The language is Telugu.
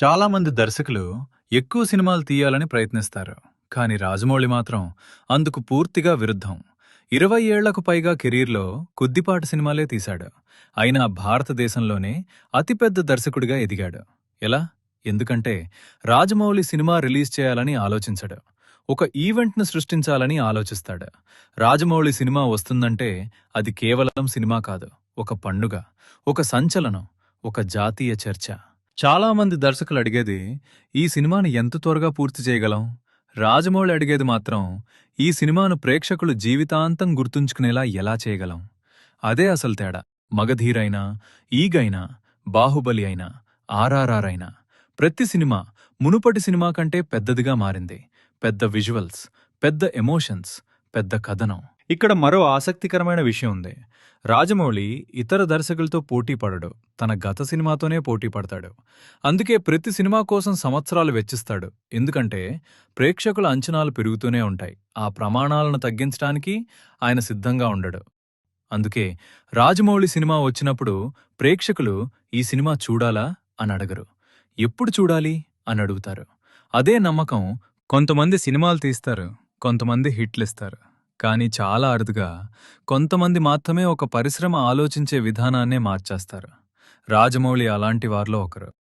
చాలామంది దర్శకులు ఎక్కువ సినిమాలు తీయాలని ప్రయత్నిస్తారు. కానీ రాజమౌళి మాత్రం అందుకు పూర్తిగా విరుద్ధం. 20 ఏళ్లకు పైగా కెరీర్లో కొద్దిపాటి సినిమాలే తీశాడు. అయినా భారతదేశంలోనే అతిపెద్ద దర్శకుడిగా ఎదిగాడు. ఎలా? ఎందుకంటే రాజమౌళి సినిమా రిలీజ్ చేయాలని ఆలోచించడు. ఒక ఈవెంట్ను సృష్టించాలని ఆలోచిస్తాడు. రాజమౌళి సినిమా వస్తుందంటే అది కేవలం సినిమా కాదు, ఒక పండుగ, ఒక సంచలనం, ఒక జాతీయ చర్చ. చాలా మంది దర్శకులు అడిగేది ఈ సినిమాను ఎంత త్వరగా పూర్తి చేయగలం. రాజమౌళి అడిగేది మాత్రం ఈ సినిమాను ప్రేక్షకులు జీవితాంతం గుర్తుంచుకునేలా ఎలా చేయగలం. అదే అసలు తేడా. మగధీరైనా, ఈగైనా, బాహుబలి అయినా, ఆర్ఆర్ఆర్ అయినా ప్రతి సినిమా మునుపటి సినిమా కంటే పెద్దదిగా మారింది. పెద్ద విజువల్స్, పెద్ద ఎమోషన్స్, పెద్ద కథనం. ఇక్కడ మరో ఆసక్తికరమైన విషయం ఉంది. రాజమౌళి ఇతర దర్శకులతో పోటీ పడడు, తన గత సినిమాతోనే పోటీ పడతాడు. అందుకే ప్రతి సినిమా కోసం సంవత్సరాలు వెచ్చిస్తాడు. ఎందుకంటే ప్రేక్షకుల అంచనాలు పెరుగుతూనే ఉంటాయి. ఆ ప్రమాణాలను తగ్గించడానికి ఆయన సిద్ధంగా ఉండడు. అందుకే రాజమౌళి సినిమా వచ్చినప్పుడు ప్రేక్షకులు ఈ సినిమా చూడాలా అని అడగరు, ఎప్పుడు చూడాలి అని అడుగుతారు. అదే నమ్మకం. కొంతమంది సినిమాలు తీస్తారు, కొంతమంది హిట్లిస్తారు. కానీ చాలా అరుదుగా కొంతమంది మాత్రమే ఒక పరిశ్రమ ఆలోచించే విధానాన్నే మార్చేస్తారు. రాజమౌళి అలాంటి వారిలో ఒకరు.